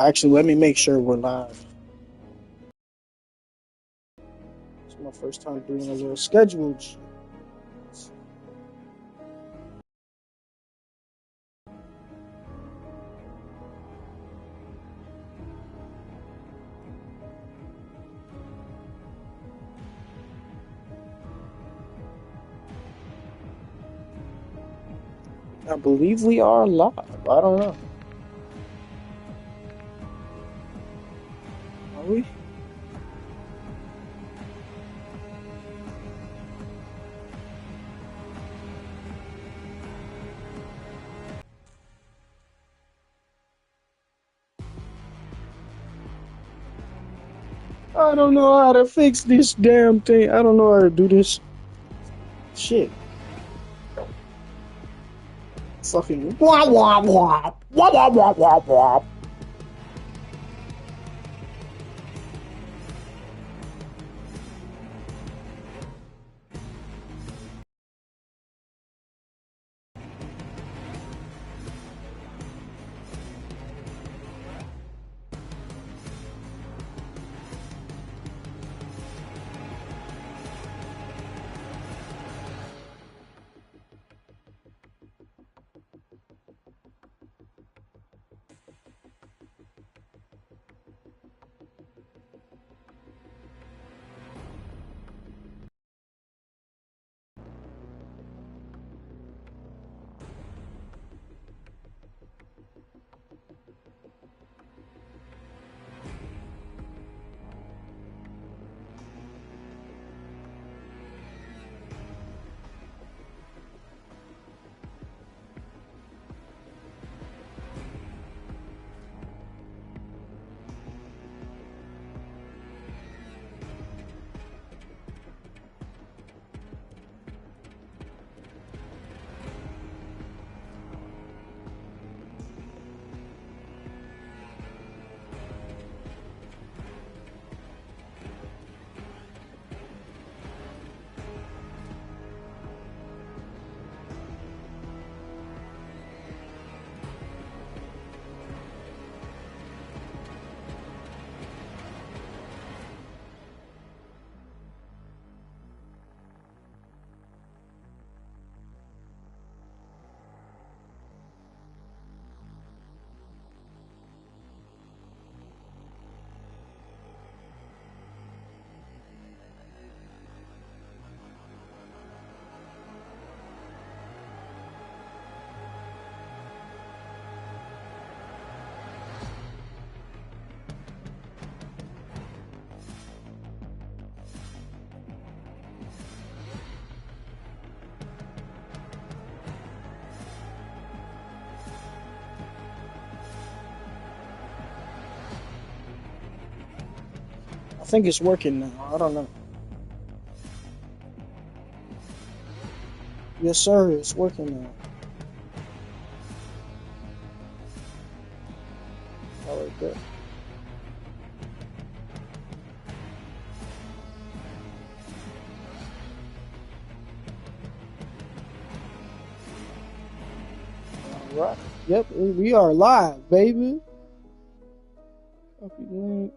Actually, let me make sure we're live. It's my first time doing a little scheduled shit. I believe we are live. I don't know. Are we? I don't know how to fix this damn thing. I don't know how to do this shit. Fucking wah wah wah wah wah wah wah wah. I think it's working now. I don't know. Yes, sir. It's working now. All right, good. All right. Yep, we are live, baby. Copy link.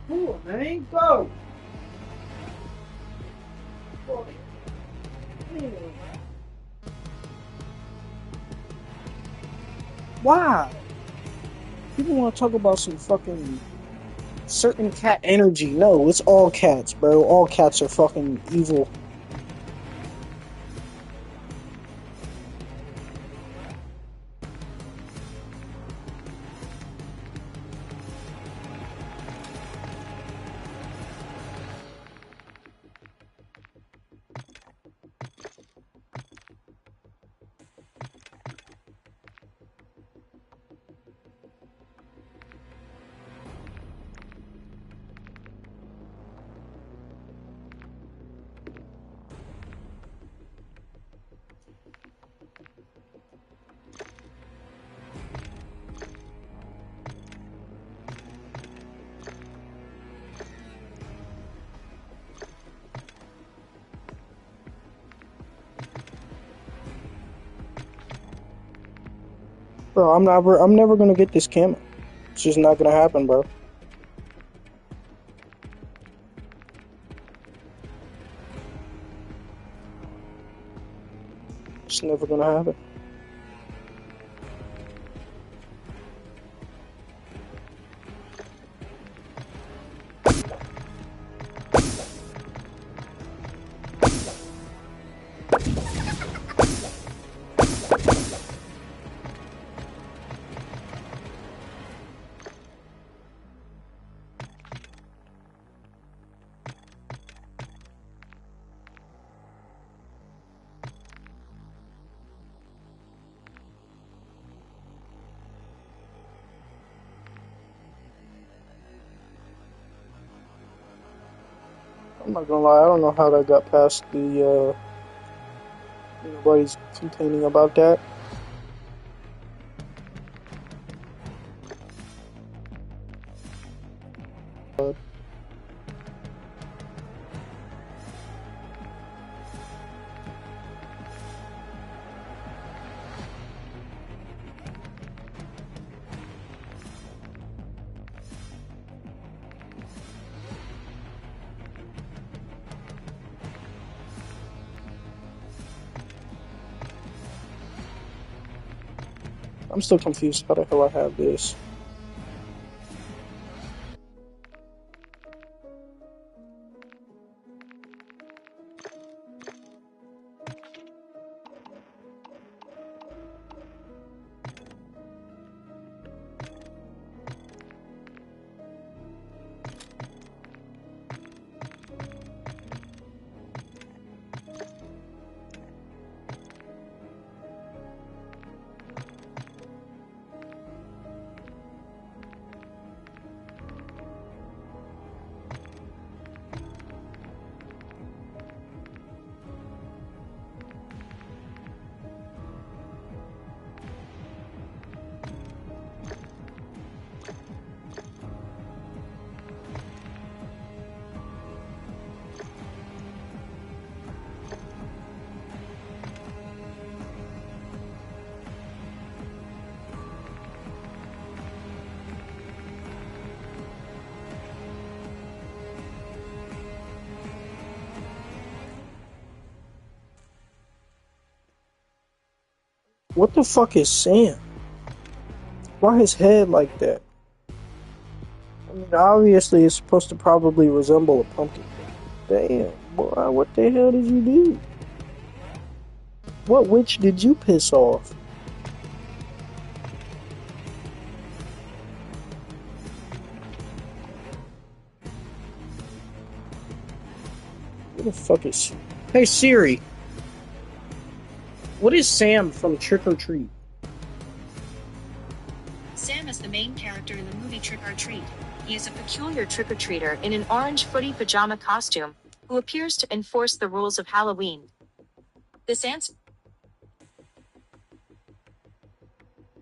Cool, man. Go. Why? People want to talk about some fucking certain cat energy. No, it's all cats, bro. All cats are fucking evil. Bro, I'm never gonna get this camera. It's just not gonna happen, bro. It's never gonna happen. I'm not gonna lie, I don't know how that got past the, nobody's complaining about that. I'm still confused how the hell I have this. What the fuck is Sam? Why his head like that? I mean, obviously it's supposed to probably resemble a pumpkin. Damn, boy, what the hell did you do? What witch did you piss off? What the fuck is... Hey Siri, what is Sam from Trick or Treat? Sam is the main character in the movie Trick or Treat. He is a peculiar trick-or-treater in an orange footy pajama costume, who appears to enforce the rules of Halloween. This answer...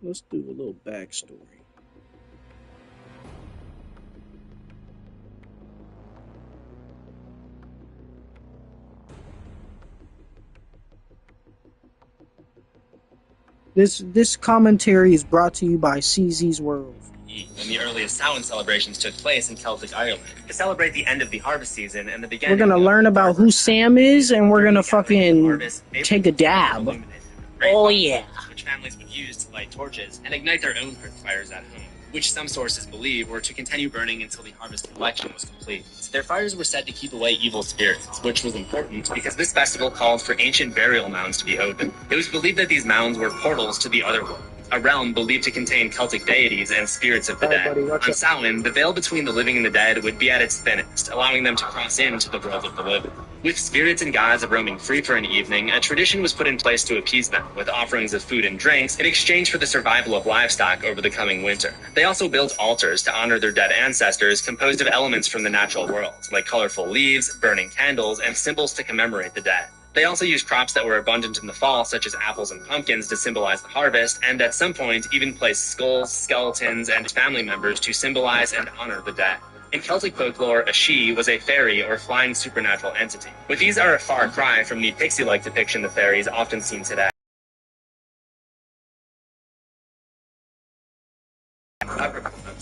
Let's do a little backstory. This commentary is brought to you by CZ's World. when the earliest Samhain celebrations took place in Celtic Ireland to celebrate the end of the harvest season and the beginning. We're gonna learn about who Sam is, and we're gonna fucking take a dab. Oh yeah. Which families would use to light torches and ignite their own hearth fires at home, which some sources believe were to continue burning until the harvest collection was complete. Their fires were said to keep away evil spirits, which was important because this festival called for ancient burial mounds to be opened. It was believed that these mounds were portals to the other world, a realm believed to contain Celtic deities and spirits of the dead. On Samhain, the veil between the living and the dead would be at its thinnest, allowing them to cross into the world of the living. With spirits and gods roaming free for an evening, a tradition was put in place to appease them, with offerings of food and drinks in exchange for the survival of livestock over the coming winter. They also built altars to honor their dead ancestors, composed of elements from the natural world, like colorful leaves, burning candles, and symbols to commemorate the dead. They also used crops that were abundant in the fall, such as apples and pumpkins, to symbolize the harvest, and at some point even placed skulls, skeletons, and family members to symbolize and honor the dead. In Celtic folklore, a Sidhe was a fairy or flying supernatural entity. But these are a far cry from the pixie-like depiction of fairies often seen today.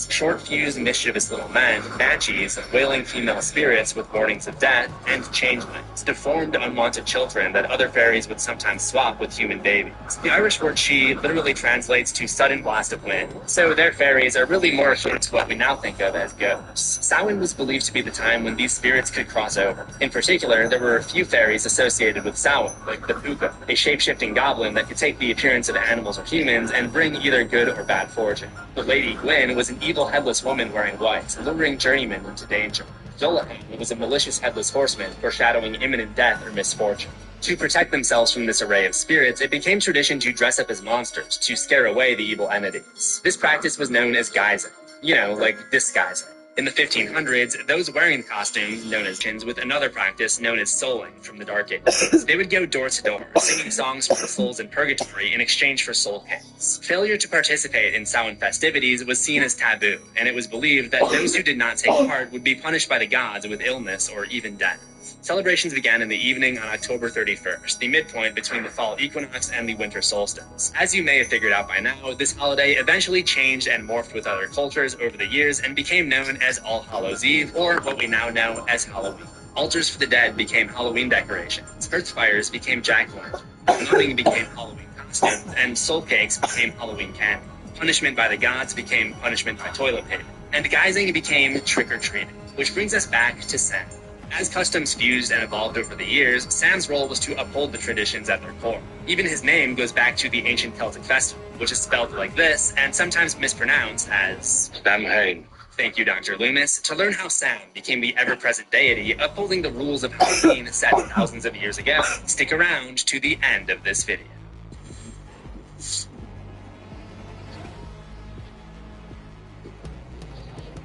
Short-fused, mischievous little men, banshees, wailing female spirits with warnings of death, and changelings, deformed, unwanted children that other fairies would sometimes swap with human babies. The Irish word Sidhe literally translates to sudden blast of wind, so their fairies are really more akin to what we now think of as ghosts. Samhain was believed to be the time when these spirits could cross over. In particular, there were a few fairies associated with Samhain, like the Puka, a shape-shifting goblin that could take the appearance of animals or humans and bring either good or bad fortune. The Lady Gwyn was an evil headless woman wearing white, luring journeymen into danger. Dullahan was a malicious headless horseman, foreshadowing imminent death or misfortune. To protect themselves from this array of spirits, it became tradition to dress up as monsters to scare away the evil entities. This practice was known as guising. You know, like disguising. In the 1500s, those wearing costumes, known as chins, with another practice known as souling from the Dark Ages. They would go door to door, singing songs for the souls in purgatory in exchange for soul cakes. Failure to participate in Samhain festivities was seen as taboo, and it was believed that those who did not take part would be punished by the gods with illness or even death. Celebrations began in the evening on October 31st, the midpoint between the fall equinox and the winter solstice. As you may have figured out by now, this holiday eventually changed and morphed with other cultures over the years and became known as All Hallows Eve, or what we now know as Halloween. Altars for the dead became Halloween decorations, hearth fires became jack-o'-lanterns, mourning became Halloween costumes, and soul cakes became Halloween candy. Punishment by the gods became punishment by toilet paper, and guising became trick-or-treating, which brings us back to Sam. As customs fused and evolved over the years, Sam's role was to uphold the traditions at their core. Even his name goes back to the ancient Celtic festival, which is spelled like this, and sometimes mispronounced as Samhain. Thank you, Dr. Loomis. To learn how Sam became the ever-present deity upholding the rules of Halloween set thousands of years ago, stick around to the end of this video.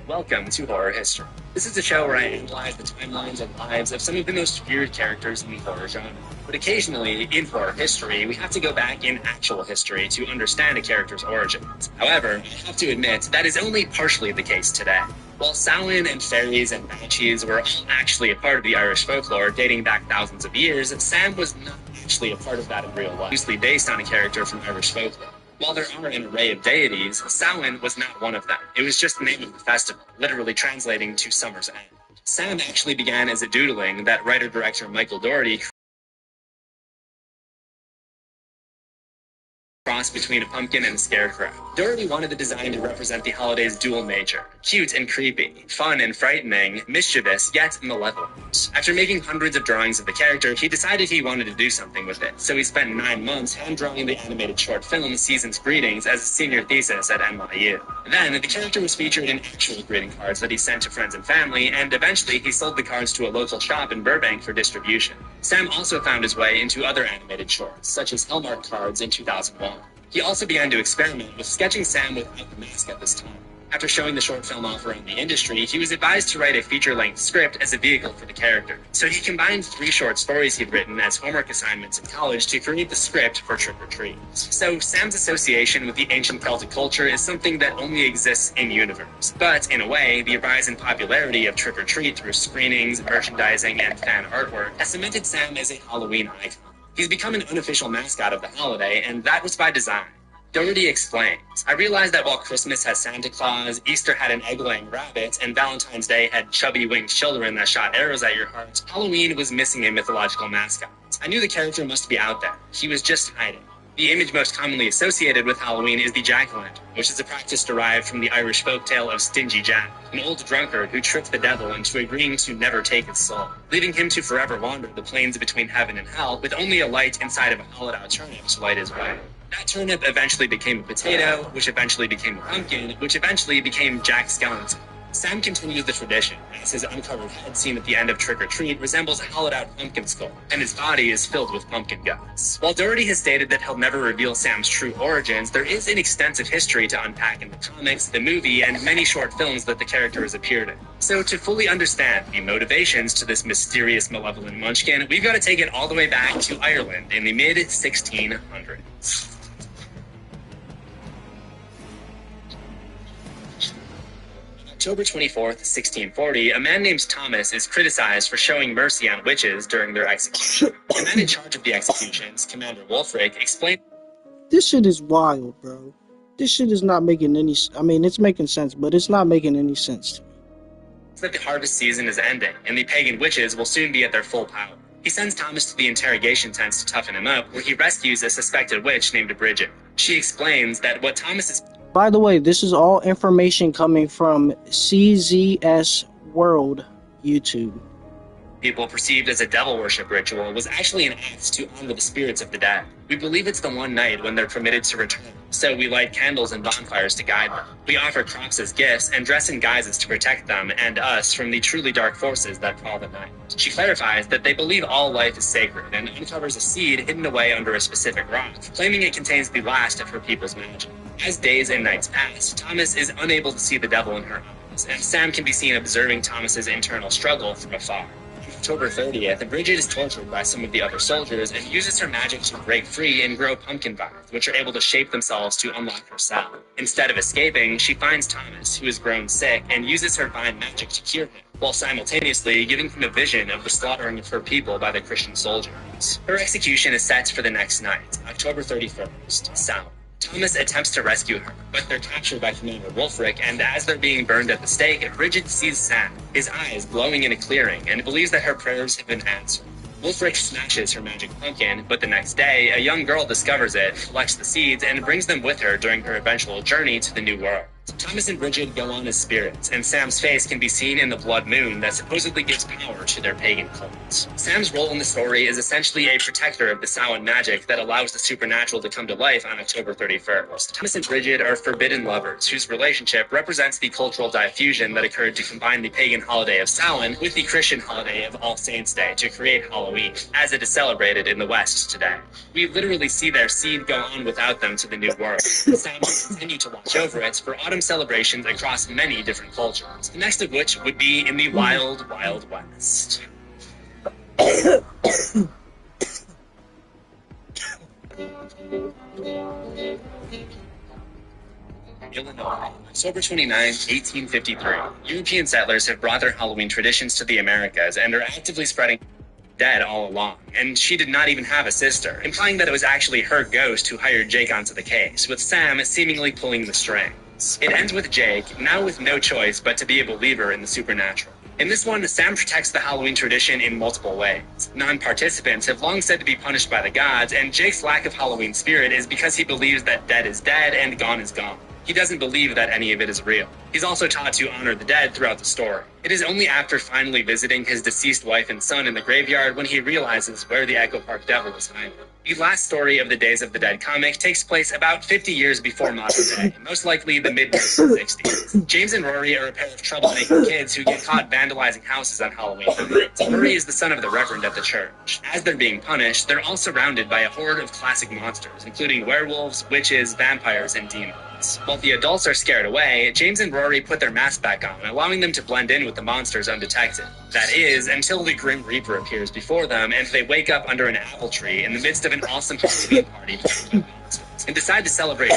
Welcome to Horror History. This is a show where I analyze the timelines and lives of some of the most feared characters in the horror genre. But occasionally, in horror history, we have to go back in actual history to understand a character's origins. However, I have to admit, that is only partially the case today. While Samhain and fairies and banshees were all actually a part of the Irish folklore dating back thousands of years, Sam was not actually a part of that in real life, loosely based on a character from Irish folklore. While there are an array of deities, Samhain was not one of them. It was just the name of the festival, literally translating to summer's end. Sam actually began as a doodling that writer-director Michael Dougherty cross between a pumpkin and a scarecrow. Dougherty wanted the design to represent the holiday's dual nature, cute and creepy, fun and frightening, mischievous yet malevolent. After making hundreds of drawings of the character, he decided he wanted to do something with it, so he spent 9 months hand-drawing the animated short film Season's Greetings as a senior thesis at NYU. Then, the character was featured in actual greeting cards that he sent to friends and family, and eventually he sold the cards to a local shop in Burbank for distribution. Sam also found his way into other animated shorts, such as Hallmark cards in 2001. He also began to experiment with sketching Sam without the mask at this time. After showing the short film off around the industry, he was advised to write a feature-length script as a vehicle for the character. So he combined 3 short stories he'd written as homework assignments in college to create the script for Trick or Treat. So Sam's association with the ancient Celtic culture is something that only exists in-universe. But, in a way, the rise in popularity of Trick or Treat through screenings, merchandising, and fan artwork has cemented Sam as a Halloween icon. He's become an unofficial mascot of the holiday, and that was by design. Doherty explains, I realized that while Christmas has Santa Claus, Easter had an egg-laying rabbit, and Valentine's Day had chubby winged children that shot arrows at your heart, Halloween was missing a mythological mascot. I knew the character must be out there. He was just hiding. The image most commonly associated with Halloween is the jack-o'-lantern, which is a practice derived from the Irish folktale of Stingy Jack, an old drunkard who tricked the devil into agreeing to never take his soul, leaving him to forever wander the plains between heaven and hell with only a light inside of a hollowed-out turnip to light his way. That turnip eventually became a potato, which eventually became a pumpkin, which eventually became Jack Skellington. Sam continues the tradition, as his uncovered head seen at the end of Trick or Treat resembles a hollowed-out pumpkin skull, and his body is filled with pumpkin guts. While Doherty has stated that he'll never reveal Sam's true origins, there is an extensive history to unpack in the comics, the movie, and many short films that the character has appeared in. So to fully understand the motivations to this mysterious malevolent munchkin, we've got to take it all the way back to Ireland in the mid-1600s. October 24th, 1640, a man named Thomas is criticized for showing mercy on witches during their execution. The man in charge of the executions, Commander Wulfric, explained, This shit is wild, bro. This shit is not making any... I mean, it's making sense, but it's not making any sense to me. that the harvest season is ending, and the pagan witches will soon be at their full power. He sends Thomas to the interrogation tents to toughen him up, where he rescues a suspected witch named Bridget. She explains that what Thomas is... By the way, this is all information coming from CZS World YouTube. people perceived as a devil worship ritual was actually an act to honor the spirits of the dead. We believe it's the one night when they're permitted to return, so we light candles and bonfires to guide them. We offer crops as gifts and dress in guises to protect them and us from the truly dark forces that prowl the night. She clarifies that they believe all life is sacred and uncovers a seed hidden away under a specific rock, claiming it contains the last of her people's magic. As days and nights pass, Thomas is unable to see the devil in her eyes, and Sam can be seen observing Thomas's internal struggle from afar. October 30th, Bridget is tortured by some of the other soldiers and uses her magic to break free and grow pumpkin vines, which are able to shape themselves to unlock her cell. Instead of escaping, she finds Thomas, who has grown sick, and uses her vine magic to cure him, while simultaneously giving him a vision of the slaughtering of her people by the Christian soldiers. Her execution is set for the next night, October 31st, South. Thomas attempts to rescue her, but they're captured by Commander Wulfric, and as they're being burned at the stake, Bridget sees Sam, his eyes glowing in a clearing, and believes that her prayers have been answered. Wulfric smashes her magic pumpkin, but the next day, a young girl discovers it, collects the seeds, and brings them with her during her eventual journey to the New World. Thomas and Bridget go on as spirits, and Sam's face can be seen in the blood moon that supposedly gives power to their pagan cults. Sam's role in the story is essentially a protector of the Samhain magic that allows the supernatural to come to life on October 31st. Thomas and Bridget are forbidden lovers whose relationship represents the cultural diffusion that occurred to combine the pagan holiday of Samhain with the Christian holiday of All Saints' Day to create Halloween, as it is celebrated in the West today. We literally see their seed go on without them to the New World. Sam will continue to watch over it for autumn celebrations across many different cultures, the next of which would be in the wild, wild West. Illinois, October 29, 1853. European settlers have brought their Halloween traditions to the Americas and are actively spreading dead all along, and she did not even have a sister, implying that it was actually her ghost who hired Jake onto the case, with Sam seemingly pulling the strings. It ends with Jake, now with no choice but to be a believer in the supernatural. In this one, Sam protects the Halloween tradition in multiple ways. Non-participants have long said to be punished by the gods, and Jake's lack of Halloween spirit is because he believes that dead is dead and gone is gone. He doesn't believe that any of it is real. He's also taught to honor the dead throughout the story. It is only after finally visiting his deceased wife and son in the graveyard when he realizes where the Echo Park Devil is hiding. The last story of the Days of the Dead comic takes place about 50 years before modern day, most likely the mid-1960s. James and Rory are a pair of troublemaking kids who get caught vandalizing houses on Halloween night. Rory is the son of the reverend at the church. As they're being punished, they're all surrounded by a horde of classic monsters, including werewolves, witches, vampires, and demons. While the adults are scared away, James and Rory put their masks back on, allowing them to blend in with the monsters undetected. That is, until the Grim Reaper appears before them, and they wake up under an apple tree in the midst of an awesome Halloween party and decide to celebrate.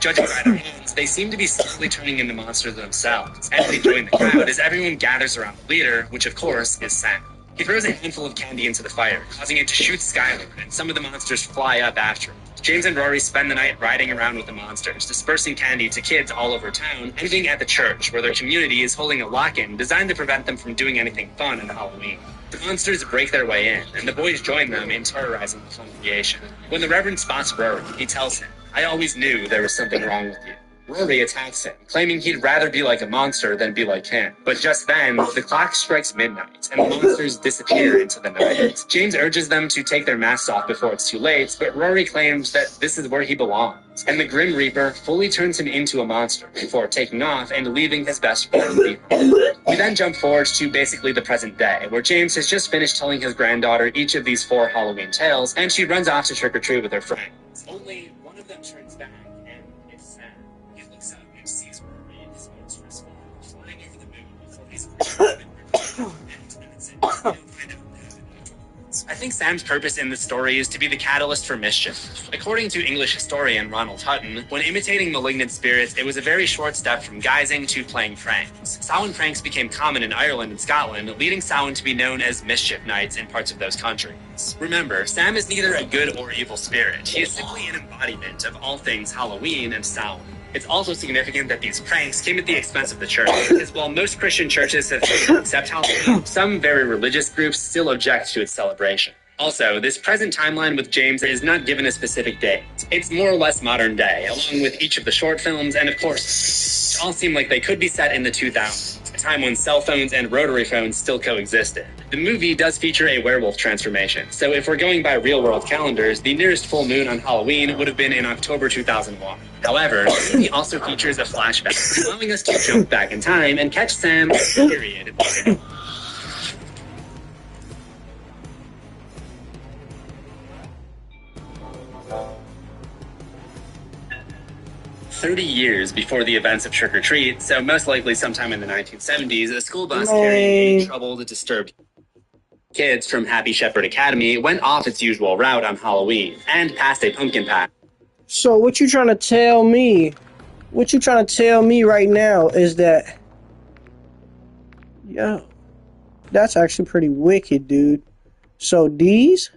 Judging by their hands, they seem to be slowly turning into monsters themselves, and they join the crowd as everyone gathers around the leader, which of course is Sam. He throws a handful of candy into the fire, causing it to shoot skyward, and some of the monsters fly up after him. James and Rory spend the night riding around with the monsters, dispersing candy to kids all over town, ending at the church, where their community is holding a lock-in designed to prevent them from doing anything fun on Halloween. The monsters break their way in, and the boys join them in terrorizing the congregation. When the Reverend spots Rory, he tells him, "I always knew there was something wrong with you." Rory attacks him, claiming he'd rather be like a monster than be like him. But just then, the clock strikes midnight, and the monsters disappear into the night. James urges them to take their masks off before it's too late, but Rory claims that this is where he belongs. And the Grim Reaper fully turns him into a monster before taking off and leaving his best friend behind. We then jump forward to basically the present day, where James has just finished telling his granddaughter each of these 4 Halloween tales, and she runs off to trick-or-treat with her friends. Only one of them turns back, and it's Sam. He looks up and sees Rory in his monstrous form, flying over the moon before he's I think Sam's purpose in this story is to be the catalyst for mischief. According to English historian Ronald Hutton, when imitating malignant spirits, it was a very short step from guising to playing pranks. Samhain pranks became common in Ireland and Scotland, leading Samhain to be known as mischief nights in parts of those countries. Remember, Sam is neither a good or evil spirit. He is simply an embodiment of all things Halloween and Samhain. It's also significant that these pranks came at the expense of the church, because while most Christian churches have chosen to accept Halloween, some very religious groups still object to its celebration. Also, this present timeline with James is not given a specific date. It's more or less modern day, along with each of the short films, and of course, which all seem like they could be set in the 2000s, a time when cell phones and rotary phones still coexisted. The movie does feature a werewolf transformation, so if we're going by real-world calendars, the nearest full moon on Halloween would have been in October 2001. However, the movie also features a flashback, allowing us to jump back in time and catch Sam, period. 30 years before the events of Trick or Treat, so most likely sometime in the 1970s, a school bus carrying 8 troubled, disturbed kids from Happy Shepherd Academy went off its usual route on Halloween and passed a pumpkin patch. So what you trying to tell me? What you trying to tell me right now is that, yeah, that's actually pretty wicked, dude. So these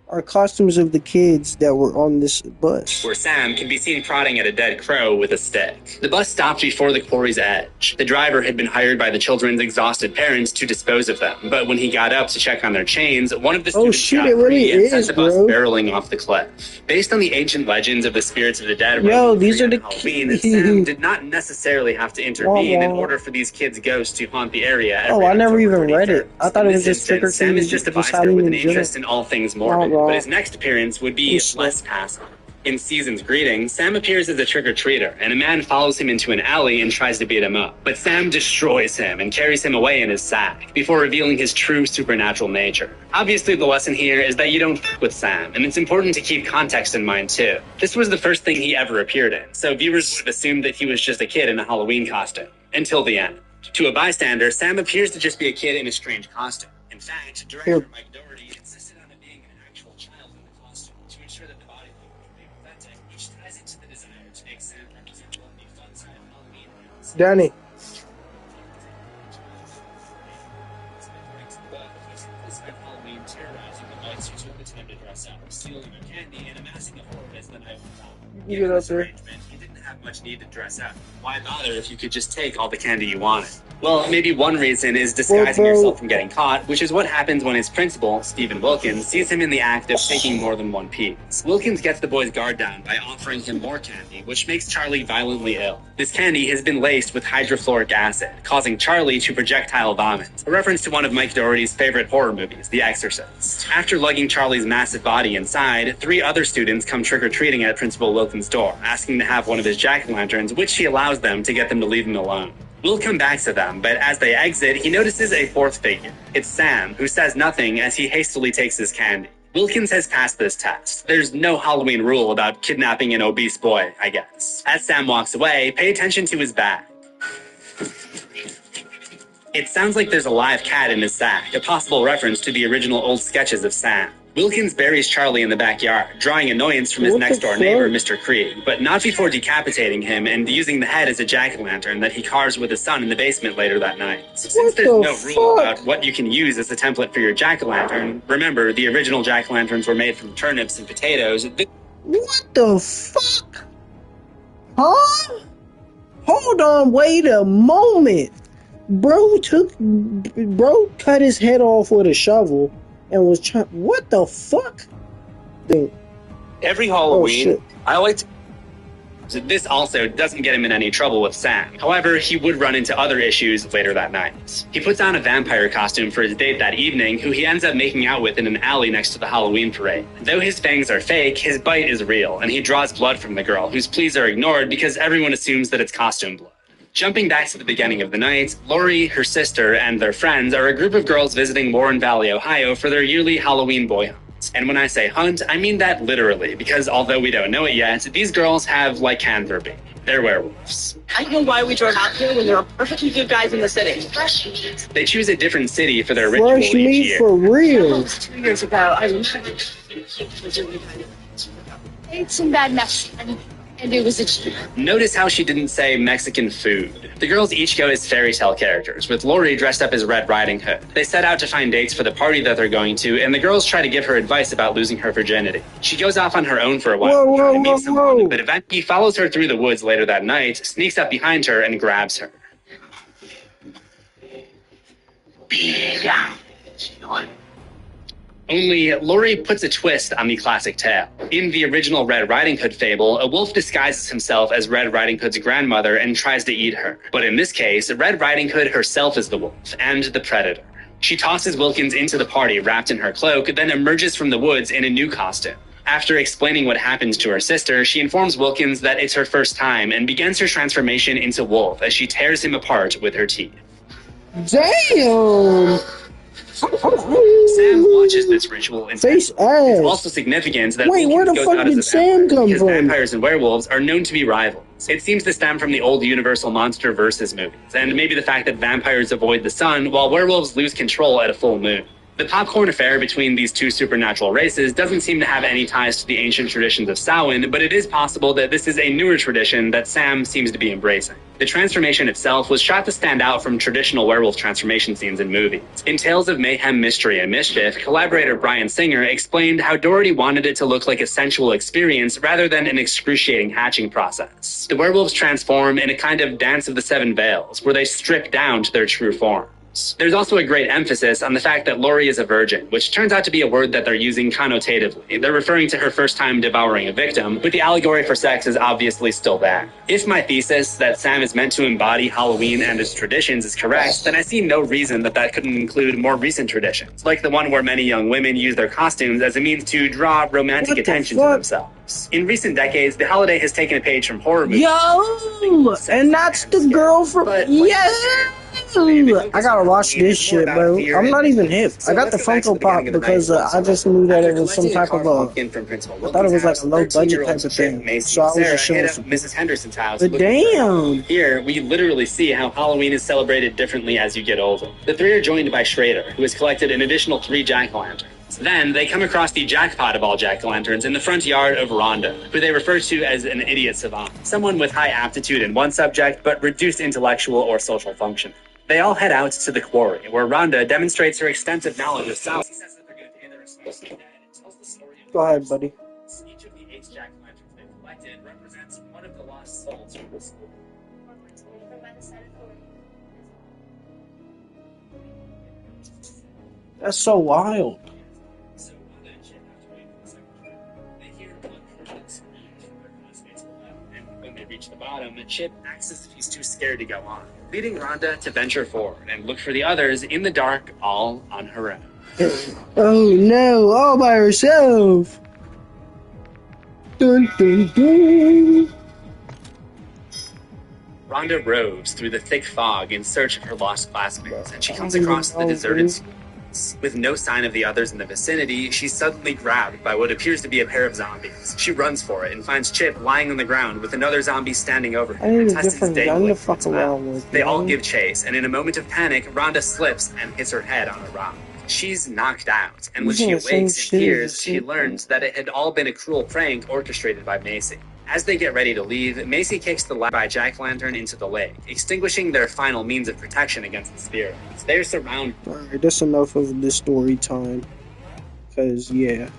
are costumes of the kids that were on this bus. Where Sam can be seen prodding at a dead crow with a stick. The bus stopped before the quarry's edge. The driver had been hired by the children's exhausted parents to dispose of them, but when he got up to check on their chains, one of the students got free and sent the bus barreling off the cliff. Based on the ancient legends of the spirits of the dead, these are the Halloween, Sam did not necessarily have to intervene in order for these kids' ghosts to haunt the area. I never even read it. I thought it was just Trick or Treat. Sam is just a bystander with an interest in all things morbid. But his next appearance would be less passive. In Season's greeting, Sam appears as a trick-or-treater, and a man follows him into an alley and tries to beat him up. But Sam destroys him and carries him away in his sack, before revealing his true supernatural nature. Obviously, the lesson here is that you don't f with Sam, and it's important to keep context in mind too. This was the first thing he ever appeared in, so viewers would have assumed that he was just a kid in a Halloween costume, until the end. To a bystander, Sam appears to just be a kid in a strange costume. In fact, director Mike Doherty insisted on it being an actual child in the costume to ensure that the body would be authentic, which ties into the desire to make Sam represent one of the fun side of Halloween. Danny. Halloween terrorizing the mites who took the time to dress up, stealing their candy, and amassing a horde as the night went on. You get up there. You didn't have much need to dress up. Why bother if you could just take all the candy you wanted? Well, maybe one reason is disguising yourself from getting caught, which is what happens when his principal, Stephen Wilkins, sees him in the act of taking more than one piece. Wilkins gets the boy's guard down by offering him more candy, which makes Charlie violently ill. This candy has been laced with hydrofluoric acid, causing Charlie to projectile vomit, a reference to one of Mike Doherty's favorite horror movies, The Exorcist. After lugging Charlie's massive body inside, 3 other students come trick-or-treating at Principal Wilkins' door, asking to have one of his jack-o'-lanterns, which he allows them to get them to leave him alone. Will come back to them, but as they exit, he notices a 4th figure. It's Sam, who says nothing as he hastily takes his candy. Wilkins has passed this test. There's no Halloween rule about kidnapping an obese boy, I guess. As Sam walks away, pay attention to his bag. It sounds like there's a live cat in his sack, a possible reference to the original old sketches of Sam. Wilkins buries Charlie in the backyard, drawing annoyance from his next-door neighbor, Mr. Krieg, but not before decapitating him and using the head as a jack-o'-lantern that he carves with his son in the basement later that night. Since there's no rule about what you can use as a template for your jack-o'-lantern, remember, the original jack-o'-lanterns were made from turnips and potatoes. What the fuck? Huh? Hold on, wait a moment. Bro cut his head off with a shovel and was trying. What the fuck? Every Halloween, oh, I like to. This also doesn't get him in any trouble with Sam. However, he would run into other issues later that night. He puts on a vampire costume for his date that evening, who he ends up making out with in an alley next to the Halloween parade. Though his fangs are fake, his bite is real, and he draws blood from the girl, whose pleas are ignored because everyone assumes that it's costume blood. Jumping back to the beginning of the night, Lori, her sister, and their friends are a group of girls visiting Warren Valley, Ohio for their yearly Halloween boy hunt. And when I say hunt, I mean that literally, because although we don't know it yet, these girls have lycanthropy. They're werewolves. I don't know why we drove out here when there are perfectly good guys in the city. Fresh meat. They choose a different city for their ritual each year. For real. Almost 2 years ago, I ate some bad mess, and it was a cheat. Notice how she didn't say Mexican food. The girls each go as fairy tale characters, with Lori dressed up as Red Riding Hood. They set out to find dates for the party that they're going to, and the girls try to give her advice about losing her virginity. She goes off on her own for a while, trying to meet someone, but eventually he follows her through the woods later that night, sneaks up behind her, and grabs her. Only Lori puts a twist on the classic tale. In the original Red Riding Hood fable, a wolf disguises himself as Red Riding Hood's grandmother and tries to eat her. But in this case, Red Riding Hood herself is the wolf and the predator. She tosses Wilkins into the party wrapped in her cloak, then emerges from the woods in a new costume. After explaining what happens to her sister, she informs Wilkins that it's her first time and begins her transformation into wolf as she tears him apart with her teeth. Damn! Sam watches this ritual and Face ass. It's also significant that wait, where the fuck did Sam come from? Vampires and werewolves are known to be rivals. It seems to stem from the old Universal Monster Versus movies, and maybe the fact that vampires avoid the sun while werewolves lose control at a full moon. The popcorn affair between these two supernatural races doesn't seem to have any ties to the ancient traditions of Samhain, but it is possible that this is a newer tradition that Sam seems to be embracing. The transformation itself was shot to stand out from traditional werewolf transformation scenes in movies. In Tales of Mayhem, Mystery, and Mischief, collaborator Bryan Singer explained how Doherty wanted it to look like a sensual experience rather than an excruciating hatching process. The werewolves transform in a kind of Dance of the Seven Veils, where they strip down to their true form. There's also a great emphasis on the fact that Lori is a virgin, which turns out to be a word that they're using connotatively. They're referring to her first time devouring a victim, but the allegory for sex is obviously still there. If my thesis that Sam is meant to embody Halloween and its traditions is correct, then I see no reason that couldn't include more recent traditions, like the one where many young women use their costumes as a means to draw romantic attention to themselves. In recent decades, the holiday has taken a page from horror movies. Yo! And that's the girl from... Yeah! I gotta watch this shit, bro. I'm not even hip. I got the Funko Pop because I just knew that it was some type of I thought it was like a low budget type of thing. So I was just showing Mrs. Henderson's house. But damn! Here, we literally see how Halloween is celebrated differently as you get older. The three are joined by Schrader, who has collected an additional 3 jack-o'-lanterns. Then, they come across the jackpot of all jack-o'-lanterns in the front yard of Rhonda, who they refer to as an idiot savant, someone with high aptitude in one subject but reduced intellectual or social function. They all head out to the quarry, where Rhonda demonstrates her extensive knowledge of South. She says that they're going to pay their respects to dead and tells the story of... Go ahead, buddy. Each of the 8 jack-o'-lanterns they've collected represents one of the lost souls from the school. That's so wild. So Rhonda and Chip have to wait for the second turn. They hear one person scream from their classmates below, and when they reach the bottom, Chip acts as if he's too scared to go on, leading Rhonda to venture forward and look for the others in the dark, all on her own. Oh no, all by herself. Dun, dun, dun. Rhonda roves through the thick fog in search of her lost classmates, and she comes across the deserted school. With no sign of the others in the vicinity, she's suddenly grabbed by what appears to be a pair of zombies. She runs for it and finds Chip lying on the ground with another zombie standing over him. I need a different gun to fuck around with. They all give chase, and in a moment of panic, Rhonda slips and hits her head on a rock. She's knocked out, and when Using she the same awakes shit in as tears, the she same learns that it had all been a cruel prank orchestrated by Macy. As they get ready to leave, Macy kicks the by jack-o'-lantern into the lake, extinguishing their final means of protection against the spirits. They're surrounded. Alright, that's enough of this story time. Cause yeah.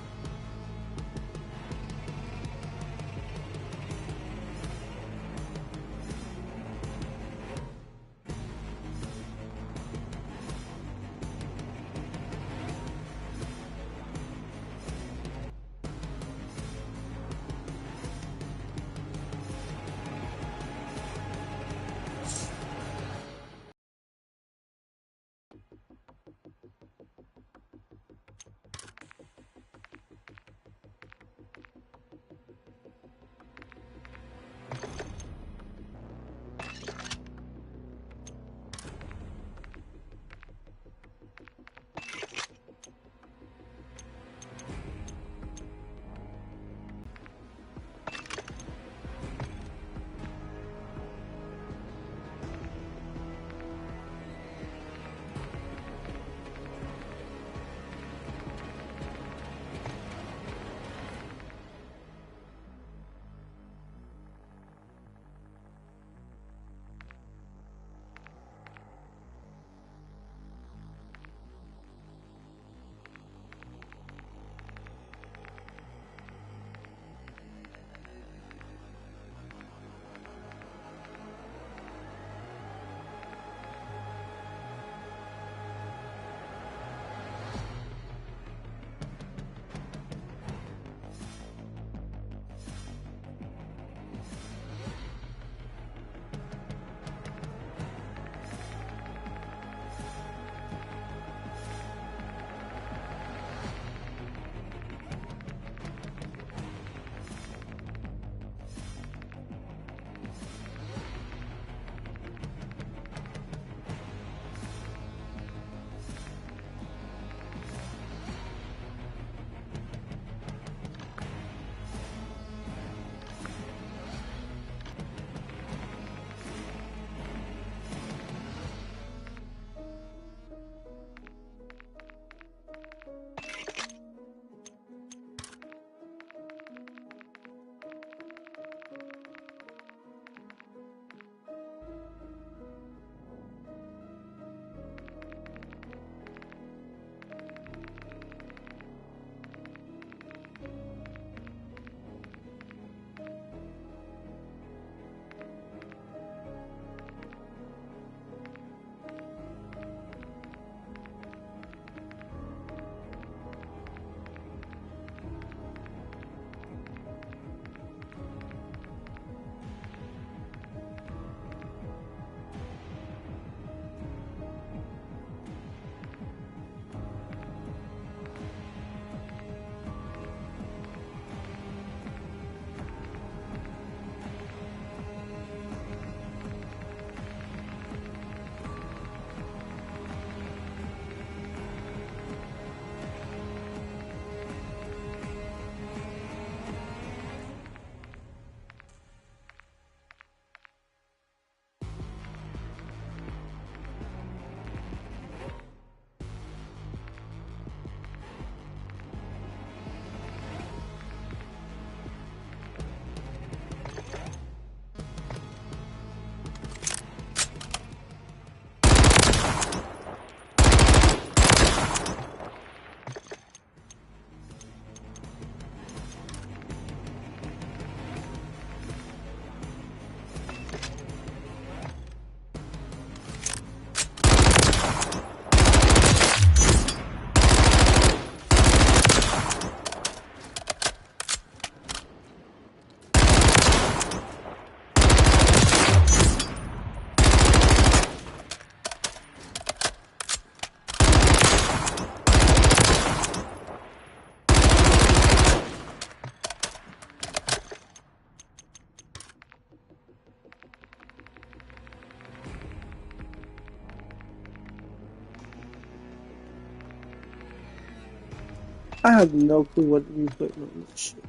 I have no clue what to be putting on this shit.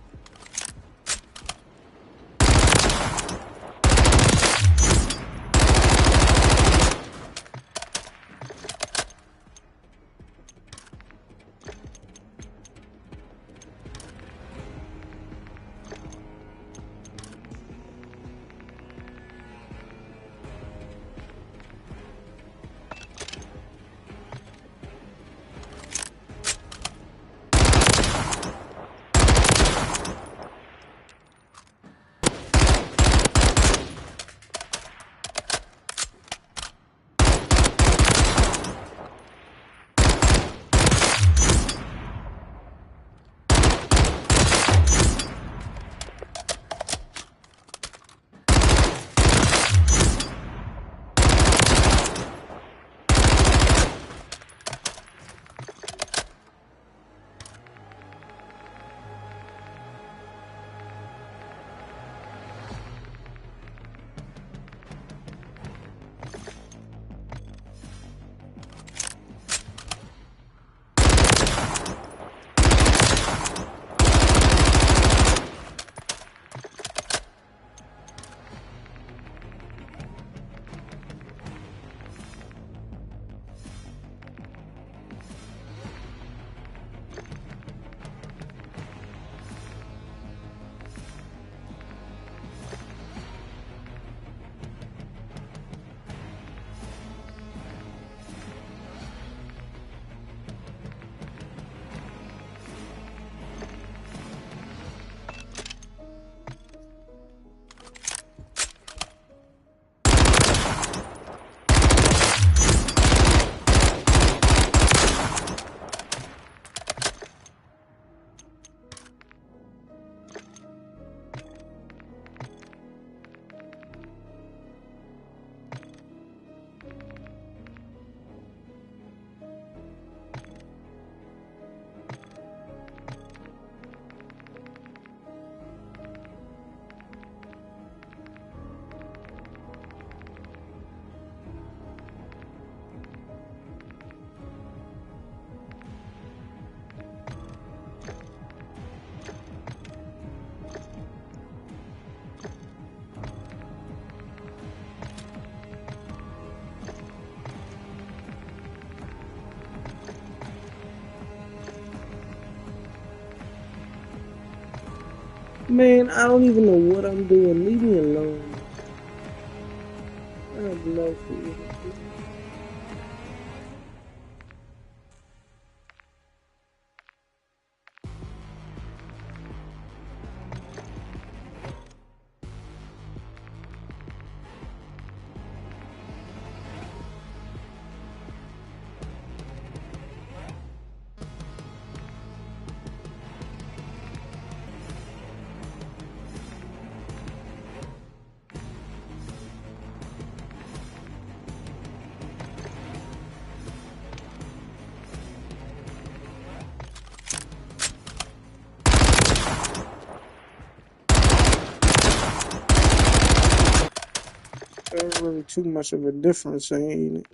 Man, I don't even know what I'm doing. Leave me alone. I have no clue. There's really too much of a difference, ain't it?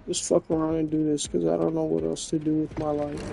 Just fuck around and do this because I don't know what else to do with my life.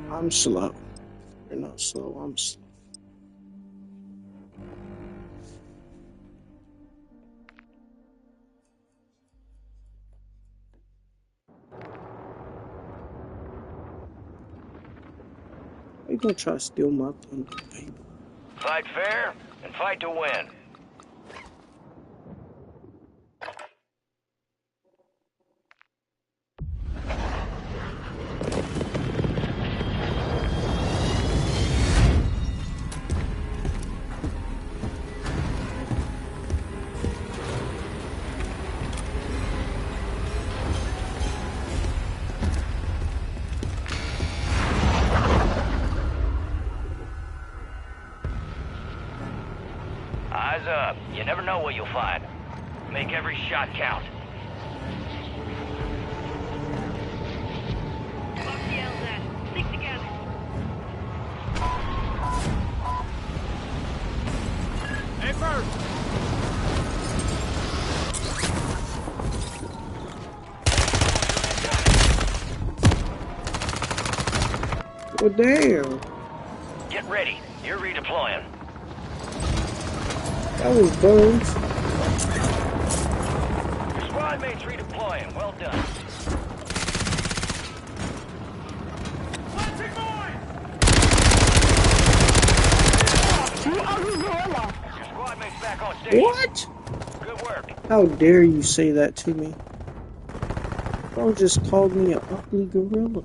I'm slow. You're not slow, I'm slow. Why you gonna try to steal my thunder, baby? Fight fair and fight to win. Eyes up. You never know what you'll find. Make every shot count. Fuck the LZ. Stick together. Hey, first. Well, damn. Get ready. You're redeploying. That was Burns. Your squad mates redeploying. Well done. Your squad mates back on station. What? Good work. How dare you say that to me? Bro just called me an ugly gorilla.